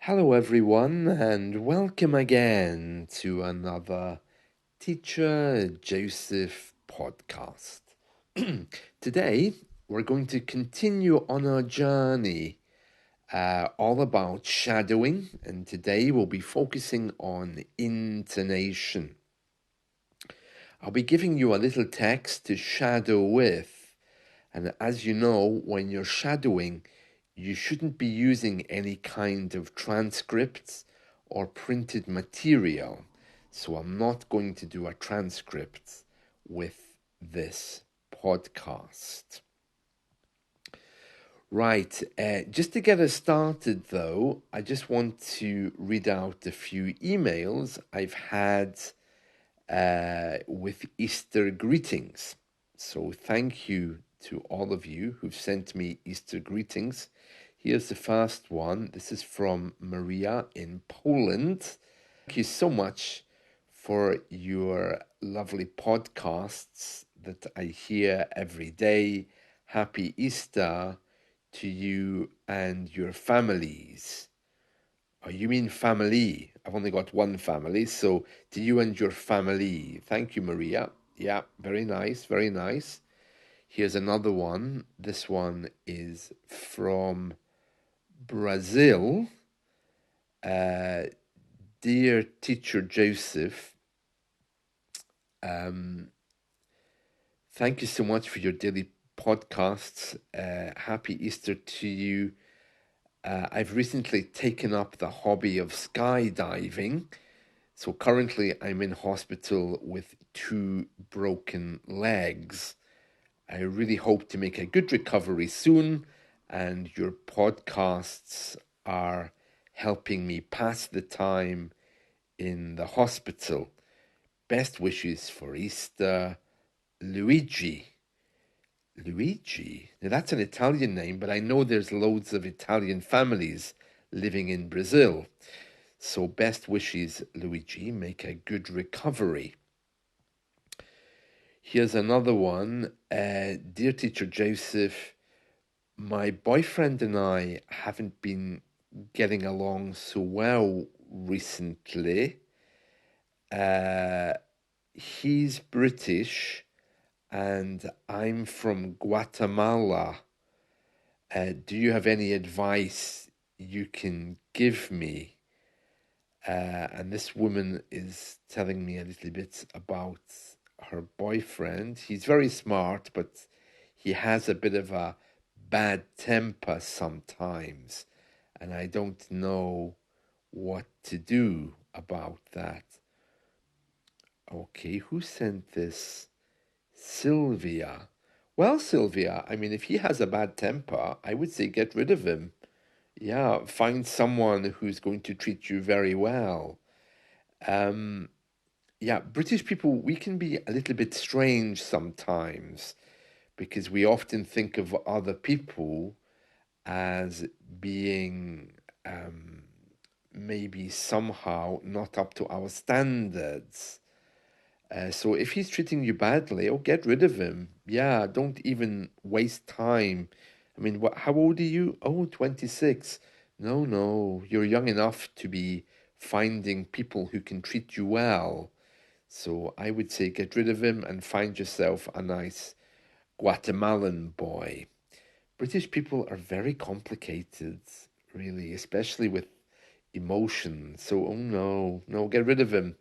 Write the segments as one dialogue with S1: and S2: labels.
S1: Hello, everyone, and welcome again to another Teacher Joseph podcast. Today, we're going to continue on our journey all about shadowing, and today we'll be focusing on intonation. I'll be giving you a little text to shadow with, and as you know, when you're shadowing, you shouldn't be using any kind of transcripts or printed material. So I'm not going to do a transcript with this podcast. Right, just to get us started though, I just want to read out a few emails I've had with Easter greetings. So thank you to all of you who've sent me Easter greetings. Here's the first one. This is from Maria in Poland. Thank you so much for your lovely podcasts that I hear every day. Happy Easter to you and your families. Oh, you mean family? I've only got one family, so to you and your family. Thank you, Maria. Yeah, very nice, very nice. Here's another one. This one is from Brazil. Dear Teacher Joseph, thank you so much for your daily podcasts. Happy Easter to you. I've recently taken up the hobby of skydiving. So currently I'm in hospital with 2 broken legs. I really hope to make a good recovery soon, and your podcasts are helping me pass the time in the hospital. Best wishes for Easter, Luigi. Luigi? Now that's an Italian name, but I know there's loads of Italian families living in Brazil. So best wishes, Luigi. Make a good recovery. Here's another one. Dear Teacher Joseph, my boyfriend and I haven't been getting along so well recently. He's British and I'm from Guatemala. Do you have any advice you can give me? And this woman is telling me a little bit about her boyfriend. He's very smart, but he has a bit of a bad temper sometimes, and I don't know what to do about that. Okay, who sent this? Sylvia. Well, Sylvia, I mean, if he has a bad temper, I would say get rid of him. Yeah, find someone who's going to treat you very well. Yeah, British people, we can be a little bit strange sometimes because we often think of other people as being maybe somehow not up to our standards. So if he's treating you badly, oh, get rid of him. Yeah, don't even waste time. I mean, how old are you? Oh, 26. No, no, you're young enough to be finding people who can treat you well. So I would say get rid of him and find yourself a nice Guatemalan boy. British people are very complicated, really, especially with emotion. So, oh no, no, get rid of him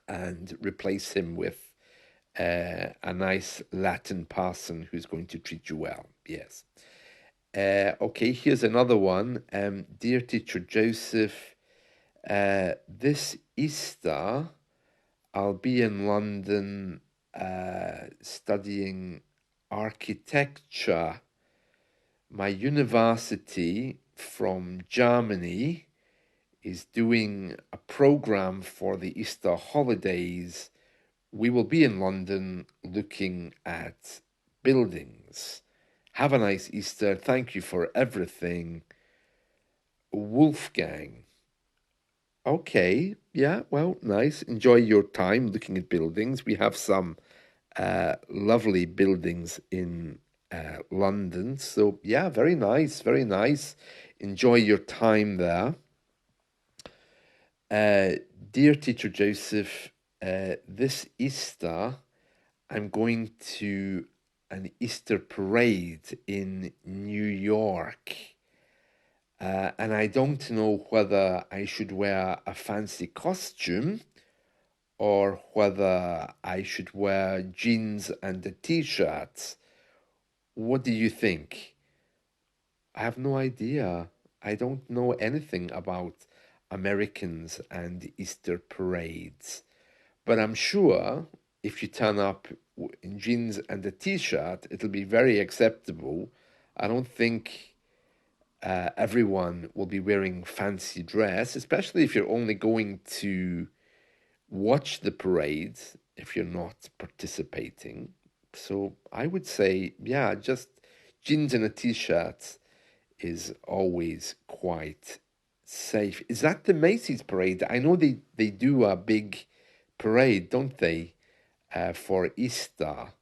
S1: and replace him with a nice Latin person who's going to treat you well. Yes. Okay, here's another one. Dear Teacher Joseph, this Easter, I'll be in London studying architecture. My university from Germany is doing a program for the Easter holidays. We will be in London looking at buildings. Have a nice Easter. Thank you for everything. Wolfgang. Okay, yeah, well, nice. Enjoy your time looking at buildings. We have some lovely buildings in London. So, yeah, very nice, very nice. Enjoy your time there. Uh, Dear Teacher Joseph, this Easter I'm going to an Easter parade in New York. And I don't know whether I should wear a fancy costume or whether I should wear jeans and a t-shirt. What do you think? I have no idea. I don't know anything about Americans and Easter parades. But I'm sure if you turn up in jeans and a t-shirt, it'll be very acceptable. I don't think everyone will be wearing fancy dress, especially if you're only going to watch the parade if you're not participating. So I would say, yeah, just jeans and a t-shirt is always quite safe. Is that the Macy's parade? I know they do a big parade, don't they, for Easter?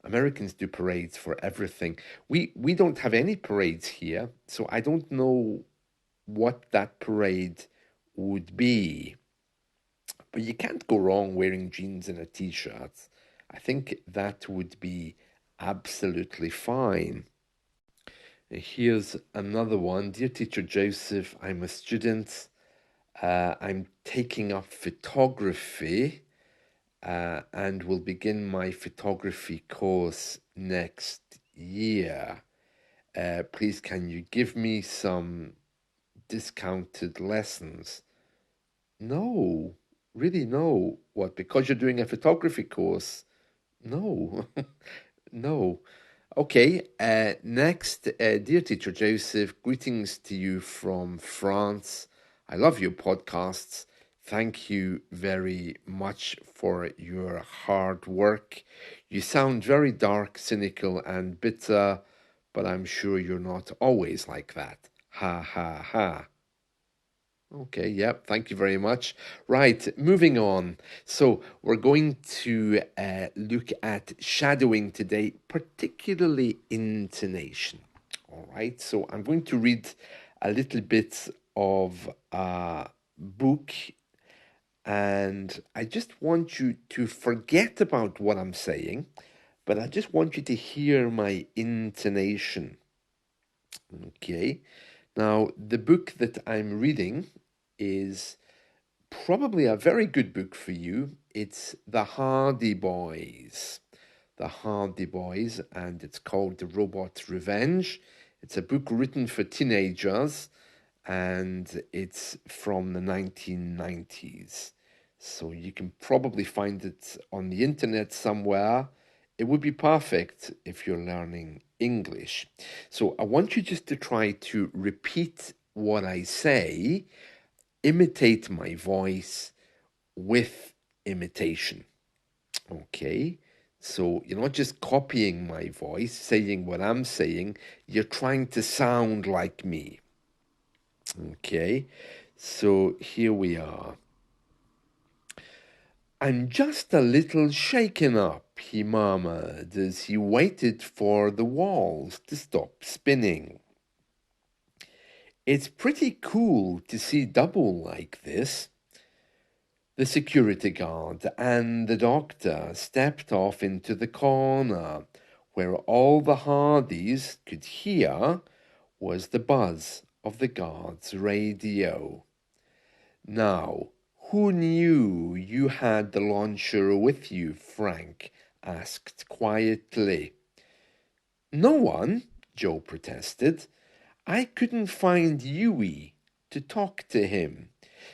S1: Americans do parades for everything. We don't have any parades here, so I don't know what that parade would be. But you can't go wrong wearing jeans and a t-shirt. I think that would be absolutely fine. Here's another one. Dear Teacher Joseph, I'm a student. I'm taking up photography and will begin my photography course next year. Please, can you give me some discounted lessons? No, really, no. What, because you're doing a photography course? No, no. Okay, next, dear Teacher Joseph, greetings to you from France. I love your podcasts. Thank you very much for your hard work. You sound very dark, cynical, and bitter, but I'm sure you're not always like that. Ha ha ha. Okay, yep, thank you very much. Right, moving on. So, we're going to look at shadowing today, particularly intonation. All right, so I'm going to read a little bit of a book, and I just want you to forget about what I'm saying, but I just want you to hear my intonation. Okay, now the book that I'm reading is probably a very good book for you. It's The Hardy Boys. The Hardy Boys, and it's called The Robot's Revenge. It's a book written for teenagers, and it's from the 1990s. So you can probably find it on the internet somewhere. It would be perfect if you're learning English. So I want you just to try to repeat what I say, imitate my voice with imitation. Okay? So you're not just copying my voice, saying what I'm saying, you're trying to sound like me. Okay? So here we are. I'm just a little shaken up, he murmured as he waited for the walls to stop spinning. It's pretty cool to see double like this. The security guard and the doctor stepped off into the corner where all the Hardys could hear was the buzz of the guard's radio. Now, who knew you had the launcher with you? Frank asked quietly. No one, Joe protested. I couldn't find Huey to talk to him,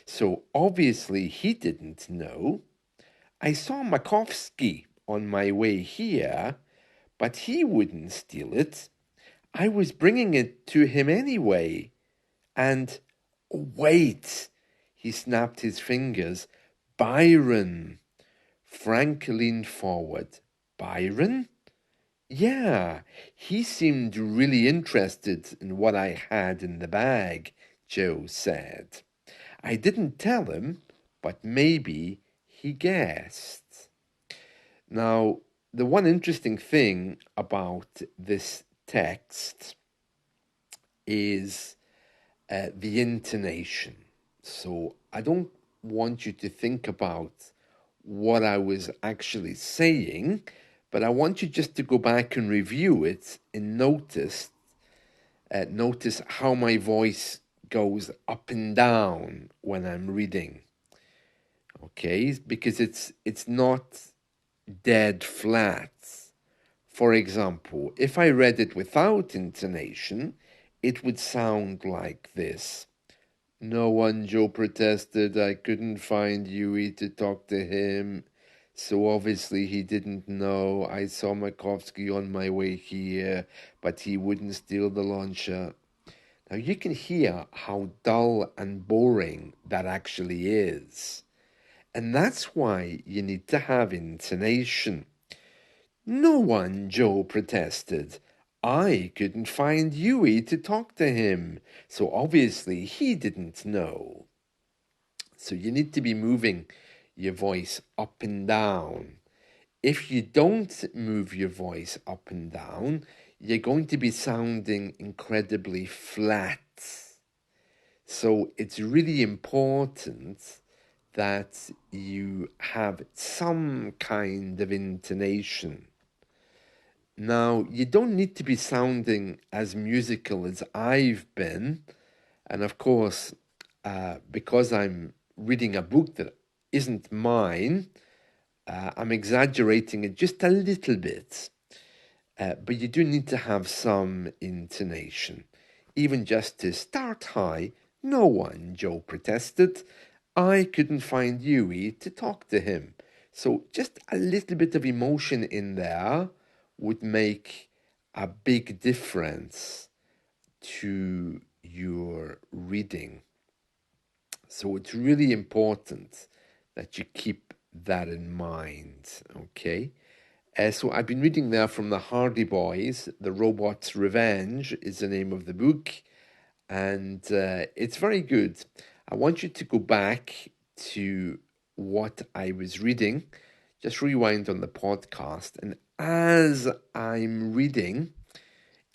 S1: so obviously he didn't know. I saw Makovsky on my way here, but he wouldn't steal it. I was bringing it to him anyway. And oh, wait, he snapped his fingers. Byron. Frank leaned forward. Byron? Yeah, he seemed really interested in what I had in the bag, Joe said. I didn't tell him, but maybe he guessed. Now, the one interesting thing about this text is the intonation. So I don't want you to think about what I was actually saying, but I want you just to go back and review it and notice how my voice goes up and down when I'm reading. Okay, because it's not dead flat. For example, if I read it without intonation, it would sound like this. No one, Joe protested. I couldn't find Huey to talk to him. So obviously he didn't know. I saw Makovsky on my way here, but he wouldn't steal the launcher. Now you can hear how dull and boring that actually is. And that's why you need to have intonation. No one, Joe protested. I couldn't find Huey to talk to him, so obviously he didn't know. So you need to be moving your voice up and down. If you don't move your voice up and down, you're going to be sounding incredibly flat. So it's really important that you have some kind of intonation. Now, you don't need to be sounding as musical as I've been. And of course, because I'm reading a book that isn't mine, I'm exaggerating it just a little bit. But you do need to have some intonation. Even just to start high, no one, Joe protested. I couldn't find Huey to talk to him. So just a little bit of emotion in there would make a big difference to your reading. So it's really important that you keep that in mind, okay? So I've been reading there from the Hardy Boys. The Robot's Revenge is the name of the book, and it's very good. I want you to go back to what I was reading. Just rewind on the podcast, and as I'm reading,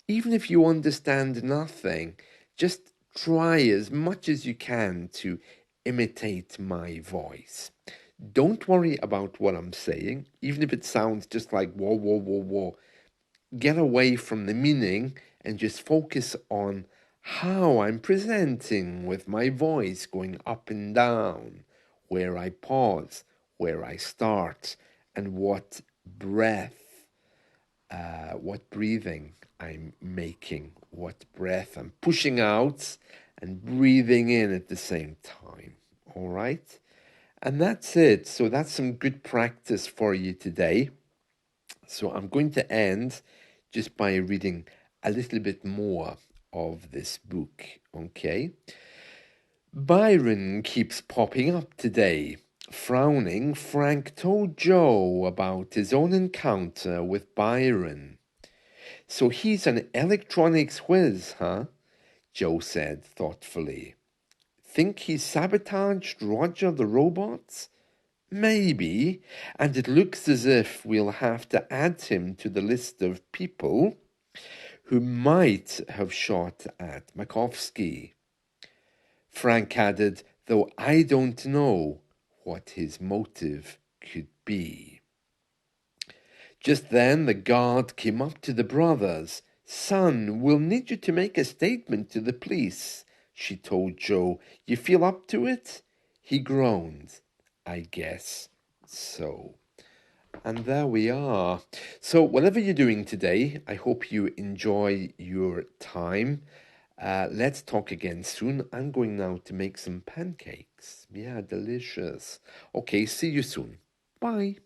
S1: even if you understand nothing, just try as much as you can to imitate my voice. Don't worry about what I'm saying, even if it sounds just like whoa, whoa, whoa, whoa. Get away from the meaning and just focus on how I'm presenting with my voice going up and down, where I pause, where I start, and what breathing I'm making, what breath I'm pushing out and breathing in at the same time. All right? And that's it. So that's some good practice for you today. So I'm going to end just by reading a little bit more of this book, okay? Byron keeps popping up today. Frowning, Frank told Joe about his own encounter with Byron. So he's an electronics whiz, huh? Joe said thoughtfully. Think he sabotaged Roger the robot? Maybe, and it looks as if we'll have to add him to the list of people who might have shot at Makovsky. Frank added, though I don't know what his motive could be. Just then the guard came up to the brothers. Son, we'll need you to make a statement to the police, she told Joe. You feel up to it? He groaned. I guess so. And there we are. So whatever you're doing today, I hope you enjoy your time. Let's talk again soon. I'm going now to make some pancakes. Yeah, delicious. Okay, see you soon. Bye.